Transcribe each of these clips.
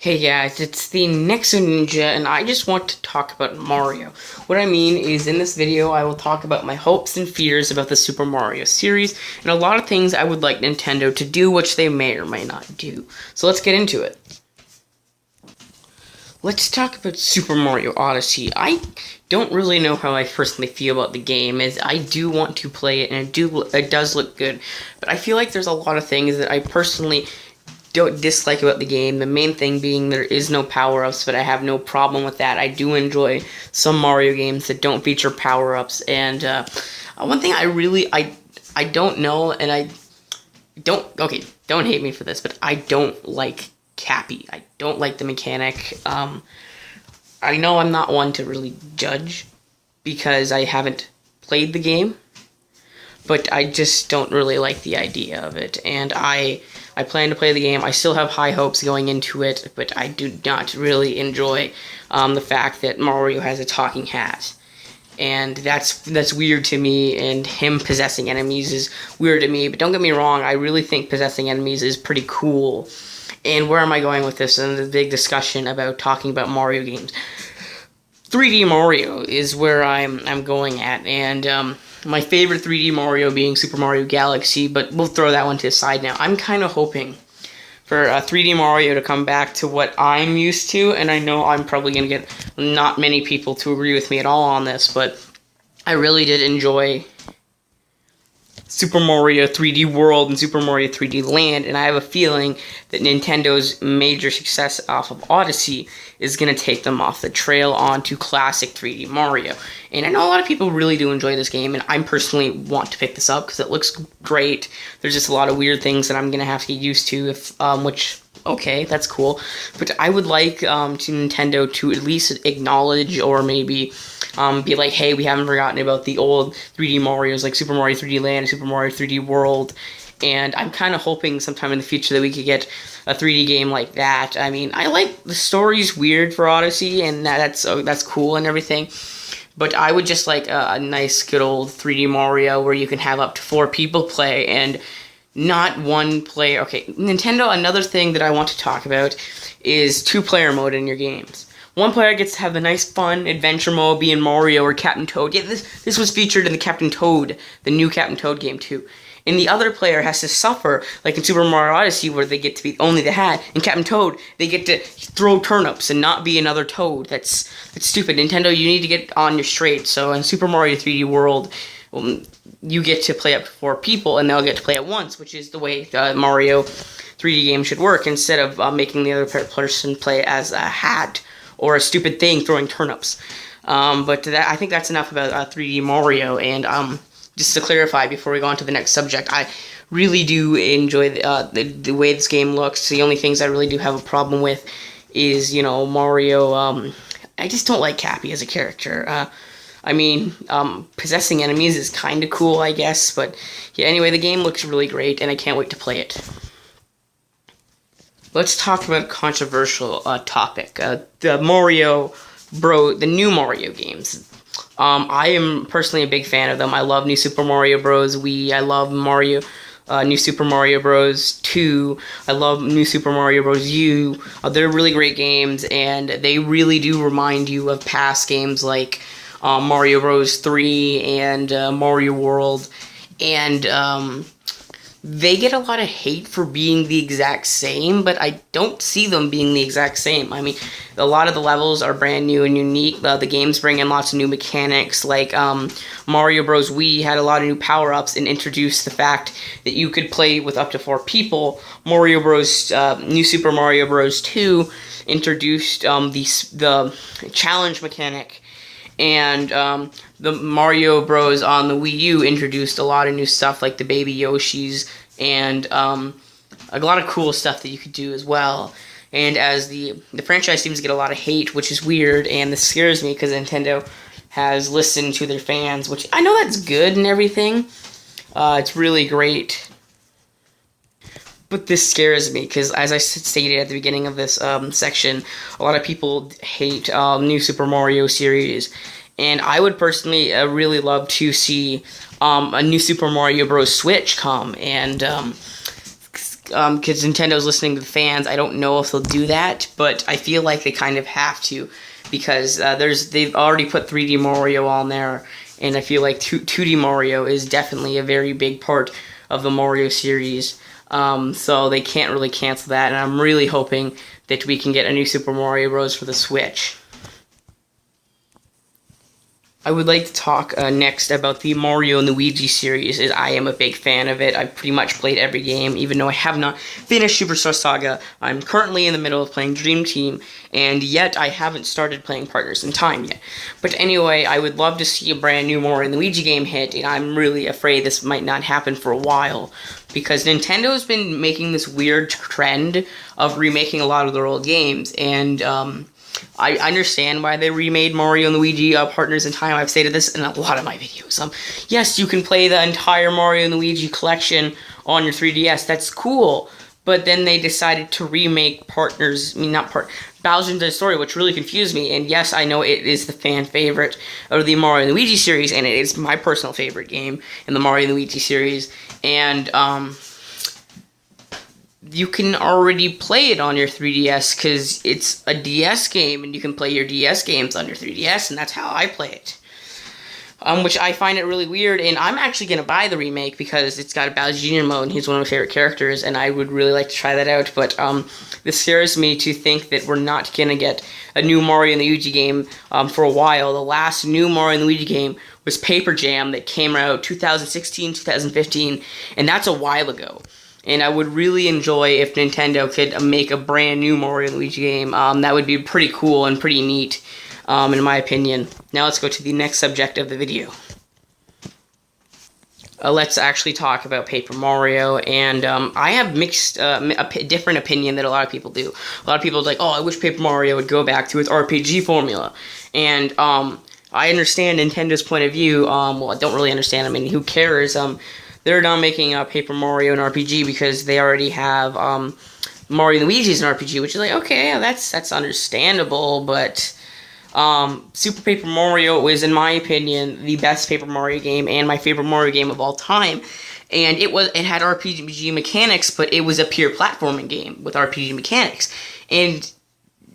Hey guys, it's the Nexo Ninja, and I just want to talk about Mario. What I mean is, in this video, I will talk about my hopes and fears about the Super Mario series, and a lot of things I would like Nintendo to do, which they may or may not do. So let's get into it. Let's talk about Super Mario Odyssey. I don't really know how I personally feel about the game, as I do want to play it, and it does look good, but I feel like there's a lot of things that I personally don't dislike about the game. The main thing being there is no power-ups, but I have no problem with that. I do enjoy some Mario games that don't feature power-ups, and one thing I don't know, and I don't, okay, don't hate me for this, but I don't like Cappy. I don't like the mechanic. I know I'm not one to really judge because I haven't played the game, but I just don't really like the idea of it, and I plan to play the game. I still have high hopes going into it, but I do not really enjoy the fact that Mario has a talking hat, and that's weird to me, and him possessing enemies is weird to me, but don't get me wrong, I really think possessing enemies is pretty cool. And where am I going with this? And the big discussion about talking about Mario games. 3D Mario is where I'm going at, and my favorite 3D Mario being Super Mario Galaxy, but we'll throw that one to the side now. I'm kind of hoping for 3D Mario to come back to what I'm used to, and I know I'm probably going to get not many people to agree with me at all on this, but I really did enjoy Super Mario 3D World and Super Mario 3D Land, and I have a feeling that Nintendo's major success off of Odyssey is going to take them off the trail onto classic 3D Mario. And I know a lot of people really do enjoy this game, and I personally want to pick this up because it looks great. There's just a lot of weird things that I'm going to have to get used to, okay, that's cool. But I would like to Nintendo to at least acknowledge or maybe be like, hey, we haven't forgotten about the old 3D Marios like Super Mario 3D Land, Super Mario 3D World, and I'm kind of hoping sometime in the future that we could get a 3D game like that. I mean, I like the story's weird for Odyssey, and that's cool and everything, but I would just like a nice, good old 3D Mario where you can have up to 4 people play, and not one player. Okay, Nintendo, another thing that I want to talk about is 2-player mode in your games. One player gets to have the nice, fun adventure mode, being Mario or Captain Toad. Yeah, this was featured in the Captain Toad, the new Captain Toad game too. And the other player has to suffer, like in Super Mario Odyssey, where they get to be only the hat. In Captain Toad, they get to throw turnips and not be another Toad. That's stupid. Nintendo, you need to get on your straight. So in Super Mario 3D World, you get to play up to 4 people, and they'll get to play at once, which is the way Mario 3D game should work, instead of making the other person play as a hat or a stupid thing throwing turnips. But I think that's enough about 3D Mario, and just to clarify before we go on to the next subject, I really do enjoy the way this game looks. The only things I really do have a problem with is, Mario, I just don't like Cappy as a character. I mean, possessing enemies is kind of cool, I guess, but yeah, anyway, the game looks really great, and I can't wait to play it. Let's talk about a controversial topic, the new Mario games. I am personally a big fan of them. I love New Super Mario Bros. Wii. I love New Super Mario Bros. 2. I love New Super Mario Bros. U. They're really great games, and they really do remind you of past games like Mario Bros. 3 and Mario World, and they get a lot of hate for being the exact same, but I don't see them being the exact same. I mean, a lot of the levels are brand new and unique. The games bring in lots of new mechanics, like Mario Bros. Wii had a lot of new power-ups and introduced the fact that you could play with up to 4 people. New Super Mario Bros. 2 introduced the challenge mechanic, and the Mario Bros. On the Wii U introduced a lot of new stuff like the Baby Yoshis and a lot of cool stuff that you could do as well. And as the franchise seems to get a lot of hate, which is weird, and this scares me because Nintendo has listened to their fans, which I know that's good and everything. It's really great. But this scares me because, as I stated at the beginning of this section, a lot of people hate New Super Mario series. And I would personally really love to see a New Super Mario Bros. Switch come, and because Nintendo's listening to the fans. I don't know if they'll do that, but I feel like they kind of have to, because they've already put 3D Mario on there, and I feel like 2D Mario is definitely a very big part of the Mario series. So they can't really cancel that, and I'm really hoping that we can get a new Super Mario Bros. For the Switch. I would like to talk next about the Mario and Luigi series, as I am a big fan of it. I've pretty much played every game, even though I have not finished Superstar Saga. I'm currently in the middle of playing Dream Team, and yet I haven't started playing Partners in Time yet. But anyway, I would love to see a brand new Mario and Luigi game hit, and I'm really afraid this might not happen for a while, because Nintendo's been making this weird trend of remaking a lot of their old games, and I understand why they remade Mario and Luigi Partners in Time. I've stated this in a lot of my videos. Yes, you can play the entire Mario and Luigi collection on your 3DS. That's cool. But then they decided to remake Bowser's Inside Story, which really confused me. And yes, I know it is the fan favorite of the Mario and Luigi series, and it is my personal favorite game in the Mario and Luigi series. And you can already play it on your 3DS because it's a DS game, and you can play your DS games on your 3DS, and that's how I play it. Which I find it really weird, and I'm actually going to buy the remake because it's got a Bowser Jr. mode, and he's one of my favorite characters, and I would really like to try that out, but this scares me to think that we're not going to get a new Mario and Luigi game for a while. The last new Mario and Luigi game was Paper Jam that came out 2016, 2015, and that's a while ago. And I would really enjoy if Nintendo could make a brand new Mario and Luigi game. That would be pretty cool and pretty neat, in my opinion. Now let's go to the next subject of the video. Let's actually talk about Paper Mario, and I have a different opinion than a lot of people do. A lot of people are like, oh, I wish Paper Mario would go back to its RPG formula. And I understand Nintendo's point of view. Well, I don't really understand. I mean, who cares? They're not making Paper Mario an RPG because they already have Mario and Luigi's an RPG, which is like, okay, yeah, that's understandable, but Super Paper Mario is, in my opinion, the best Paper Mario game and my favorite Mario game of all time. And it had RPG mechanics, but it was a pure platforming game with RPG mechanics. And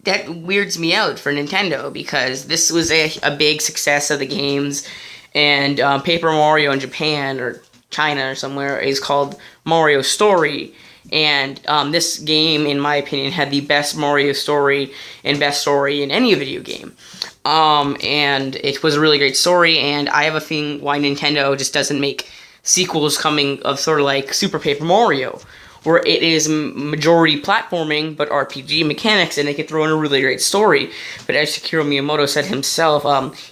that weirds me out for Nintendo, because this was a big success of the games, and Paper Mario in Japan or China or somewhere is called Mario Story, and this game, in my opinion, had the best Mario story and best story in any video game, and it was a really great story, and I have a feeling why Nintendo just doesn't make sequels coming of sort of like Super Paper Mario, where it is majority platforming but RPG mechanics, and they could throw in a really great story. But as Shigeru Miyamoto said himself,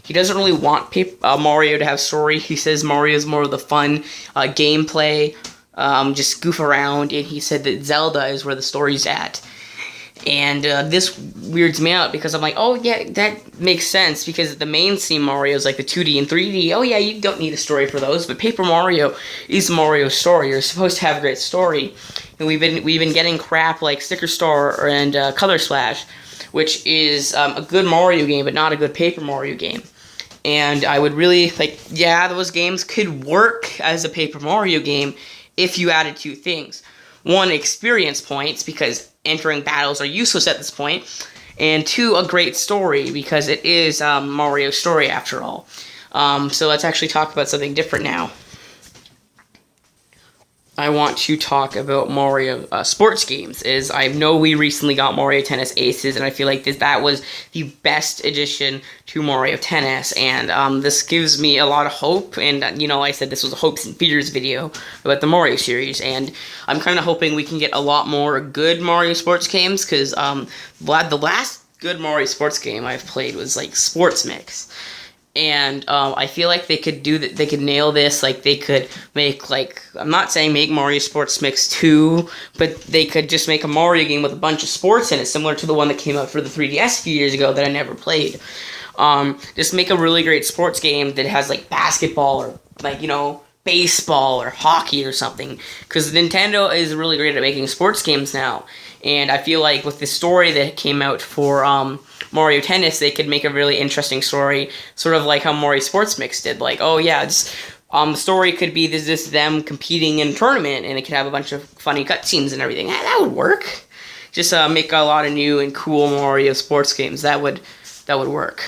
he doesn't really want Mario to have story. He says Mario's more of the fun gameplay, just goof around, and he said that Zelda is where the story's at. And this weirds me out, because I'm like, oh yeah, that makes sense, because the mainstream Mario's like the 2D and 3D. Oh yeah, you don't need a story for those, but Paper Mario is Mario's story. You're supposed to have a great story, and we've been getting crap like Sticker Star and Color Splash, which is a good Mario game, but not a good Paper Mario game. And I would really those games could work as a Paper Mario game if you added two things. One, experience points, because entering battles are useless at this point, and two, a great story, because it is Mario's story after all. So let's actually talk about something different now. I want to talk about Mario sports games. I know we recently got Mario Tennis Aces, and I feel like that was the best addition to Mario Tennis, and this gives me a lot of hope. And I said this was a hopes and fears video about the Mario series, and I'm kind of hoping we can get a lot more good Mario sports games, because the last good Mario sports game I've played was like Sports Mix. And I feel like they could they could nail this. Like, they could make, I'm not saying make Mario Sports Mix 2, but they could just make a Mario game with a bunch of sports in it, similar to the one that came out for the 3DS a few years ago that I never played. Just make a really great sports game that has, basketball or, baseball or hockey or something. Because Nintendo is really great at making sports games now. And I feel like with the story that came out for Mario Tennis, they could make a really interesting story, sort of like how Mario Sports Mix did. Like, oh yeah, just The story could be this them competing in a tournament, and it could have a bunch of funny cutscenes and everything. That would work. Just make a lot of new and cool Mario sports games. That would work.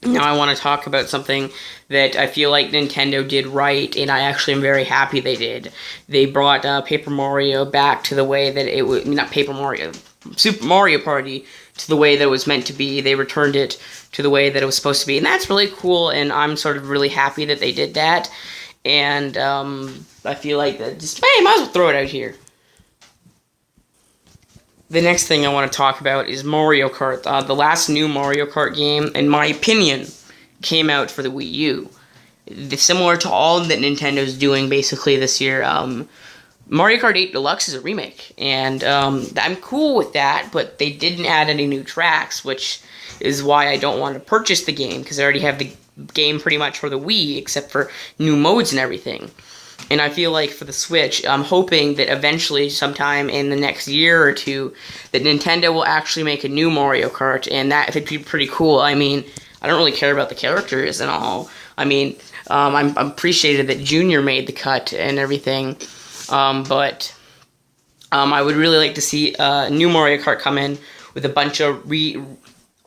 Now I want to talk about something that I feel like Nintendo did right, and I actually am very happy they did. They brought Paper Mario back to the way that it was, not Paper Mario, Super Mario Party, to the way that it was meant to be. They returned it to the way that it was supposed to be, and that's really cool, and I'm sort of really happy that they did that. And I feel like that just, hey, might as well throw it out here. The next thing I want to talk about is Mario Kart. The last new Mario Kart game, in my opinion, came out for the Wii U. Similar to all that Nintendo's doing basically this year, Mario Kart 8 Deluxe is a remake, and I'm cool with that, but they didn't add any new tracks, which is why I don't want to purchase the game, because I already have the game pretty much for the Wii, except for new modes and everything. And I feel like for the Switch, I'm hoping that eventually, sometime in the next year or two, that Nintendo will actually make a new Mario Kart, and that would be pretty cool. I mean, I don't really care about the characters and all. I mean, I'm appreciated that Junior made the cut and everything, but I would really like to see a new Mario Kart come in with a bunch of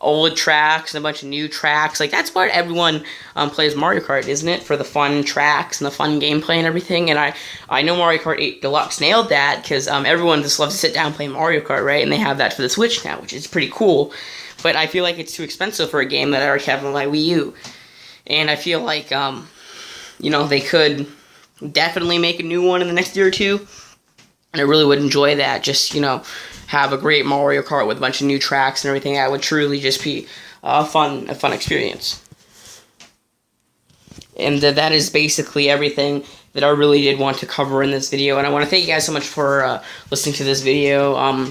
old tracks and a bunch of new tracks. Like, that's what everyone plays Mario Kart, isn't it? For the fun tracks and the fun gameplay and everything. And I know Mario Kart 8 Deluxe nailed that, because everyone just loves to sit down and play Mario Kart, right? And they have that for the Switch now, which is pretty cool. But I feel like it's too expensive for a game that I already have on my Wii U. And I feel like, they could definitely make a new one in the next year or two. And I really would enjoy that. Just, have a great Mario Kart with a bunch of new tracks and everything. That would truly just be a fun experience. And that is basically everything that I really did want to cover in this video. And I want to thank you guys so much for listening to this video.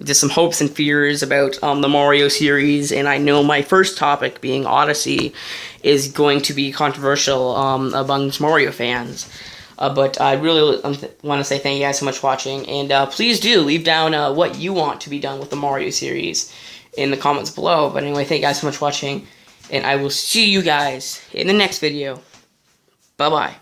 Just some hopes and fears about the Mario series. And I know my first topic, being Odyssey, is going to be controversial amongst Mario fans. But I really want to say thank you guys so much for watching, and please do leave down what you want to be done with the Mario series in the comments below. But anyway, thank you guys so much for watching, and I will see you guys in the next video. Bye-bye.